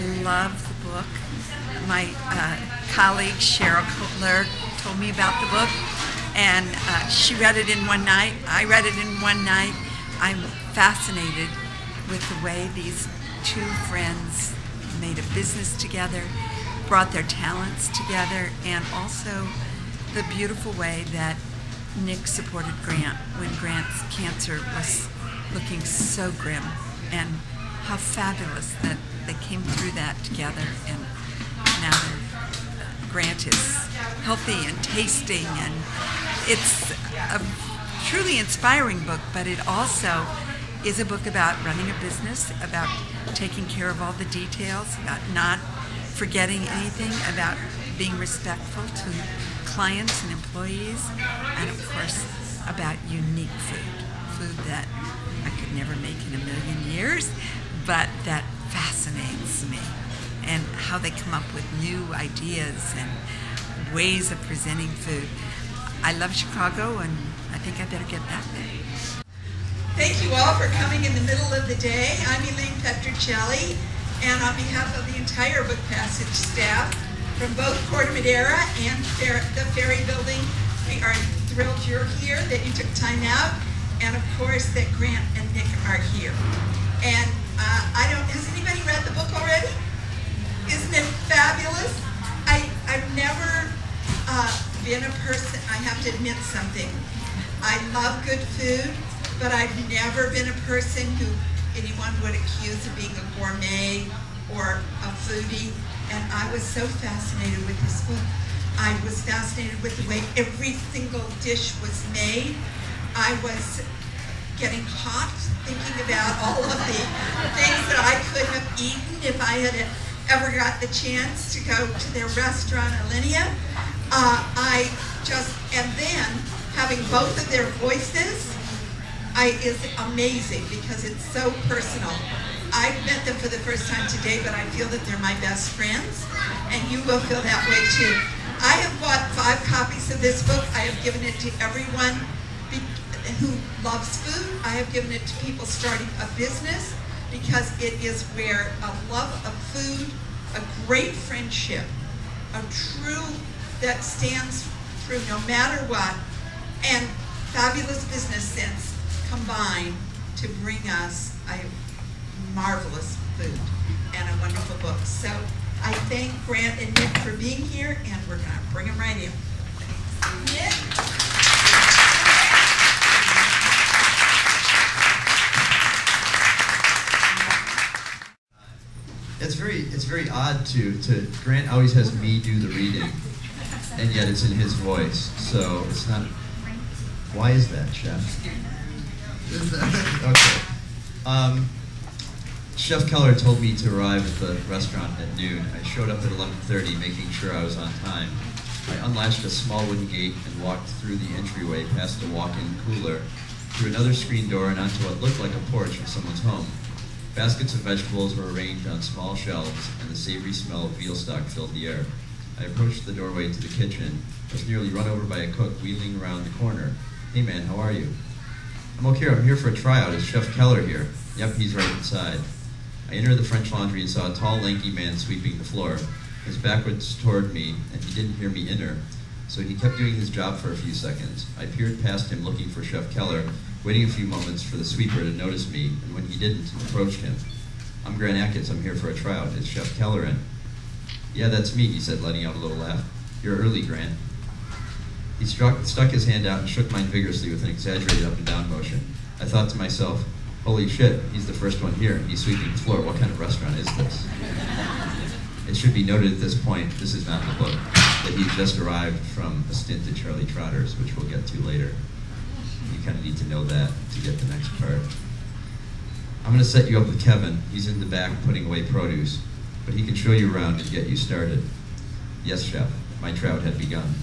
I love the book. My colleague Cheryl Kotler told me about the book, and she read it in one night. I read it in one night. I'm fascinated with the way these two friends made a business together, brought their talents together, and also the beautiful way that Nick supported Grant when Grant's cancer was looking so grim, and how fabulous that they came through that together, and now Grant is healthy and tasting, and it's a truly inspiring book, but it also is a book about running a business, about taking care of all the details, about not forgetting anything, about being respectful to clients and employees, and of course about unique food that I could never make in a million years, but that fascinates me, and how they come up with new ideas and ways of presenting food. I love Chicago, and I think I better get back there. Thank you all for coming in the middle of the day. I'm Elaine Petrocelli, and on behalf of the entire Book Passage staff from both Corte Madera and the Ferry Building, we are thrilled you're here, that you took time out, and of course that Grant and Nick are here. And has anybody read the book already? Isn't it fabulous? I've never been a person, I have to admit something. I love good food, but I've never been a person who anyone would accuse of being a gourmet or a foodie, and I was so fascinated with this book. I was fascinated with the way every single dish was made. I was getting hot thinking about all of the things that I could have eaten if I had ever got the chance to go to their restaurant, Alinea. And then having both of their voices is amazing, because it's so personal. I've met them for the first time today, but I feel that they're my best friends, and you will feel that way too. I have bought 5 copies of this book. I have given it to everyone who loves food. I have given it to people starting a business, because it is where a love of food, a great friendship, a true that stands through no matter what, and fabulous business sense combine to bring us a marvelous food and a wonderful book. So I thank Grant and Nick for being here, and we're going to bring them right in. Nick? It's very odd to Grant always has me do the reading, and yet it's in his voice. So it's not. Why is that, Chef? Okay. Chef Keller told me to arrive at the restaurant at noon. I showed up at 11:30, making sure I was on time. I unlatched a small wooden gate and walked through the entryway, past a walk-in cooler, through another screen door, and onto what looked like a porch of someone's home. Baskets of vegetables were arranged on small shelves, and the savory smell of veal stock filled the air. I approached the doorway to the kitchen. I was nearly run over by a cook wheeling around the corner. "Hey man, how are you?" "I'm okay, I'm here for a tryout. Is Chef Keller here?" "Yep, he's right inside." I entered the French laundry and saw a tall, lanky man sweeping the floor. His back was toward me, and he didn't hear me enter, so he kept doing his job for a few seconds. I peered past him looking for Chef Keller, waiting a few moments for the sweeper to notice me, and when he didn't, approached him. "I'm Grant Achatz, I'm here for a tryout. Is Chef Keller in?" "Yeah, that's me," he said, letting out a little laugh. "You're early, Grant." He stuck his hand out and shook mine vigorously with an exaggerated up and down motion. I thought to myself, holy shit, he's the first one here, and he's sweeping the floor. What kind of restaurant is this? It should be noted at this point, this is not in the book, that he just arrived from a stint at Charlie Trotter's, which we'll get to later. You kind of need to know that to get the next part. I'm going to set you up with Kevin. He's in the back putting away produce, but he can show you around and get you started. Yes, Chef, my trout had begun.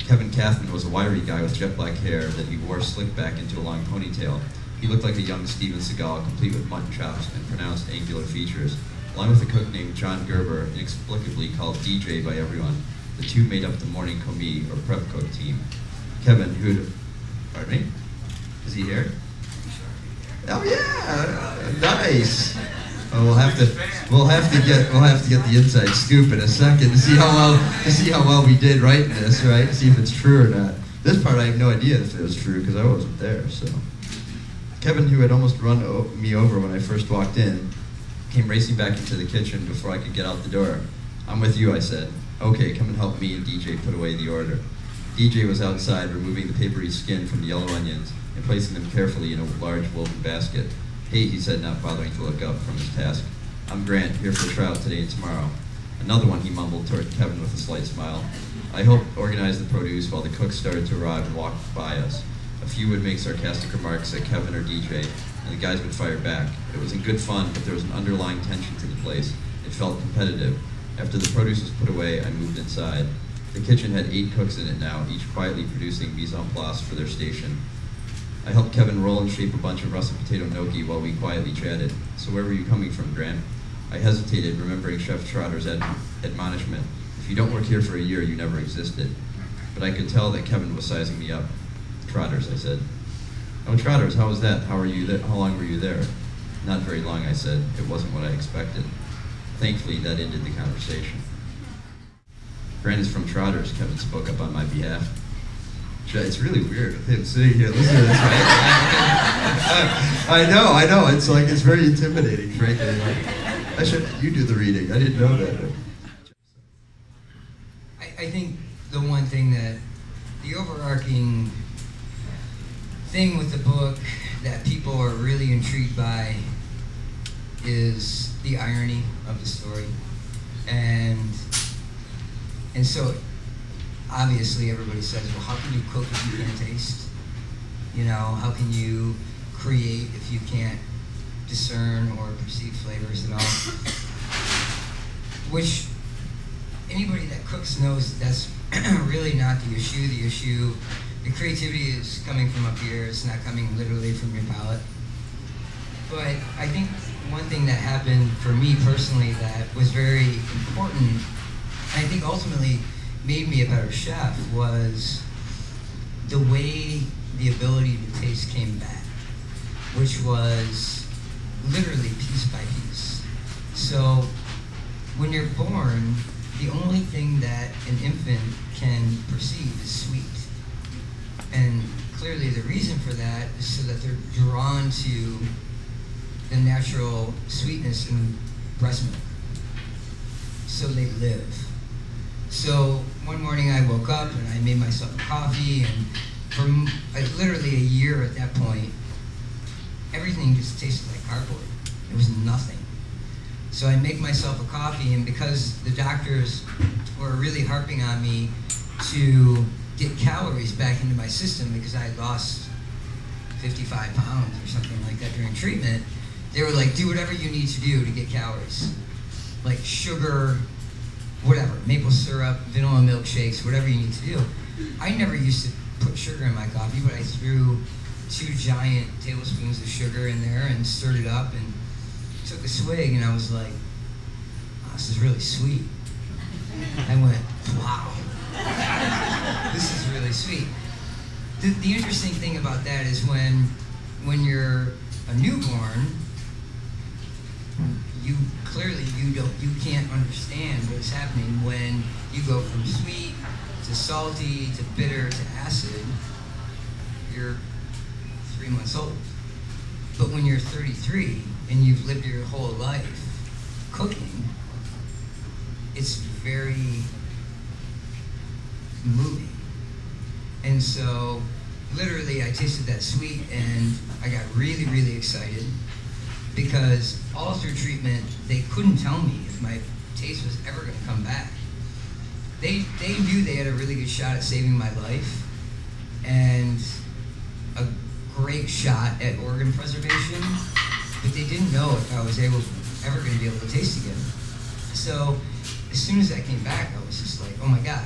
Kevin Kathman was a wiry guy with jet black hair that he wore slicked back into a long ponytail. He looked like a young Steven Seagal, complete with mutton chops and pronounced angular features. Along with a cook named John Gerber, inexplicably called DJ by everyone, the two made up the morning commis, or prep cook team. Kevin, pardon me? Is he here? Oh yeah, nice. Oh, we'll have to get the inside scoop in a second to see how well we did writing this, right? See if it's true or not. This part I have no idea if it was true because I wasn't there. So Kevin, who had almost run me over when I first walked in, came racing back into the kitchen before I could get out the door. "I'm with you," I said. "Okay, come and help me and DJ put away the order." DJ was outside removing the papery skin from the yellow onions and placing them carefully in a large woven basket. "Hey," he said, not bothering to look up from his task. "I'm Grant, here for a tryout today and tomorrow." "Another one," he mumbled toward Kevin with a slight smile. I helped organize the produce while the cooks started to arrive and walk by us. A few would make sarcastic remarks at Kevin or DJ, and the guys would fire back. It was in good fun, but there was an underlying tension to the place. It felt competitive. After the produce was put away, I moved inside. The kitchen had 8 cooks in it now, each quietly producing mise en place for their station. I helped Kevin roll and shape a bunch of russet potato gnocchi while we quietly chatted. "So where were you coming from, Grant?" I hesitated, remembering Chef Trotter's admonishment. "If you don't work here for a year, you never existed." But I could tell that Kevin was sizing me up. "Trotters," I said. "Oh, Trotters, how was that? How long were you there?" "Not very long," I said. It wasn't what I expected. Thankfully, that ended the conversation. "Grant is from Trotters," Kevin spoke up on my behalf. It's really weird with him sitting here listening to this, right? I know. It's very intimidating, frankly. You do the reading. I didn't know that. I think the one thing that, the overarching thing with the book that people are really intrigued by is the irony of the story. And so obviously everybody says, well, how can you cook if you can't taste? You know, how can you create if you can't discern or perceive flavors at all? Which anybody that cooks knows that's really not the issue. The creativity is coming from up here. It's not coming literally from your palate. But I think one thing that happened for me personally that was very important, and I think ultimately made me a better chef, was the way the ability to taste came back, which was literally piece by piece. So when you're born, the only thing that an infant can perceive is sweet. And clearly the reason for that is so that they're drawn to the natural sweetness in breast milk. So they live. So one morning I woke up and I made myself a coffee, and for literally a year at that point, everything just tasted like cardboard. It was nothing. So I make myself a coffee, and because the doctors were really harping on me to get calories back into my system because I had lost 55 pounds or something like that during treatment, they were like, do whatever you need to do to get calories. Like sugar, whatever, maple syrup, vanilla milkshakes, whatever you need to do. I never used to put sugar in my coffee, but I threw 2 giant tablespoons of sugar in there and stirred it up and took a swig, and I was like, oh, this is really sweet. I went, wow, this is really sweet. The interesting thing about that is when you're a newborn, you can't understand what's happening when you go from sweet to salty to bitter to acid. You're 3 months old. But when you're 33 and you've lived your whole life cooking, it's very moving. And so literally I tasted that sweet and I got really, really excited, because all through treatment they couldn't tell me if my taste was ever going to come back. They knew they had a really good shot at saving my life and a great shot at organ preservation, but they didn't know if I was ever going to be able to taste again. So as soon as that came back, I was just like, oh my God.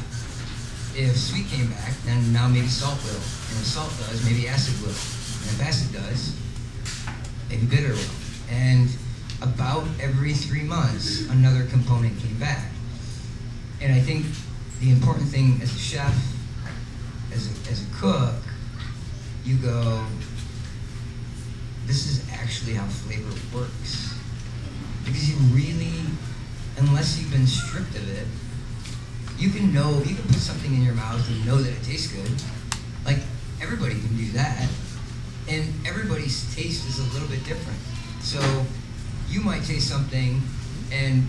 If sweet came back, then now maybe salt will. And if salt does, maybe acid will. And if acid does, maybe bitter will. And about every 3 months, another component came back. And I think the important thing as a chef, as a cook, you go, this is actually how flavor works. because you really, unless you've been stripped of it, you can put something in your mouth and know that it tastes good. Like, everybody can do that. And everybody's taste is a little bit different. So you might taste something and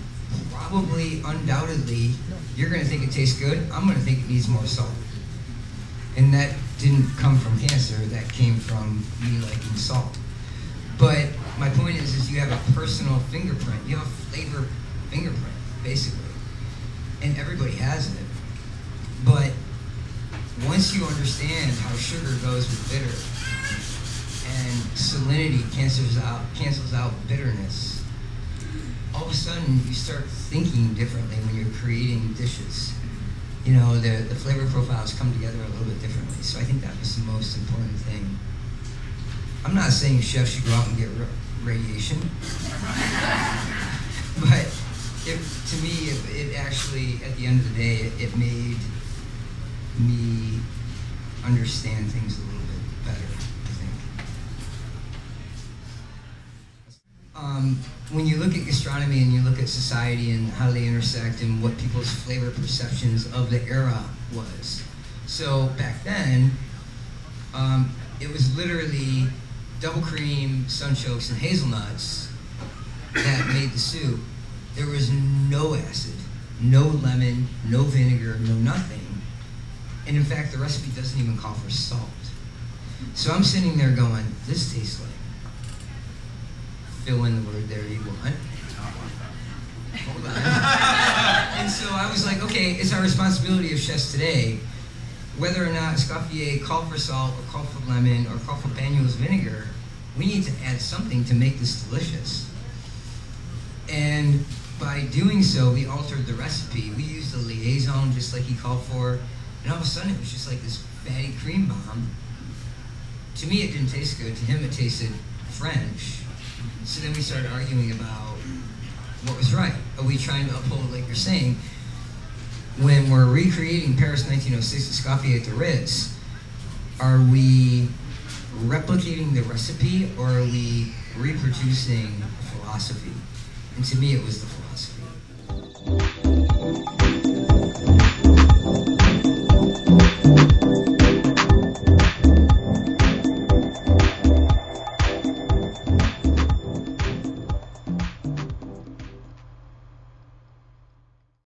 probably, undoubtedly, you're gonna think it tastes good. I'm gonna think it needs more salt. And that didn't come from cancer, that came from me liking salt. But my point is you have a personal fingerprint. You have a flavor fingerprint, basically. And everybody has it. But once you understand how sugar goes with bitter, and salinity cancels out bitterness, all of a sudden you start thinking differently when you're creating dishes. You know, the flavor profiles come together a little bit differently. So I think that was the most important thing. I'm not saying chefs should go out and get radiation, but to me, it actually, at the end of the day, it made me understand things a little bit better, I think. When you look at gastronomy and you look at society and how they intersect and what people's flavor perceptions of the era was. So back then, it was literally double cream, sunchokes, and hazelnuts that made the soup. There was no acid, no lemon, no vinegar, no nothing. And in fact, the recipe doesn't even call for salt. So I'm sitting there going, this tastes like, fill in the word there you want. Hold on. And so I was like, okay, it's our responsibility of chefs today, whether or not Escoffier called for salt or called for lemon or called for Banyuls vinegar, we need to add something to make this delicious. And by doing so, we altered the recipe. We used a liaison just like he called for, and all of a sudden it was just like this fatty cream bomb. To me, it didn't taste good. To him, it tasted French. So then we started arguing about what was right. Are we trying to uphold, like you're saying, when we're recreating Paris 1906 Escoffier at the Ritz, are we replicating the recipe or are we reproducing philosophy? And to me, it was the philosophy.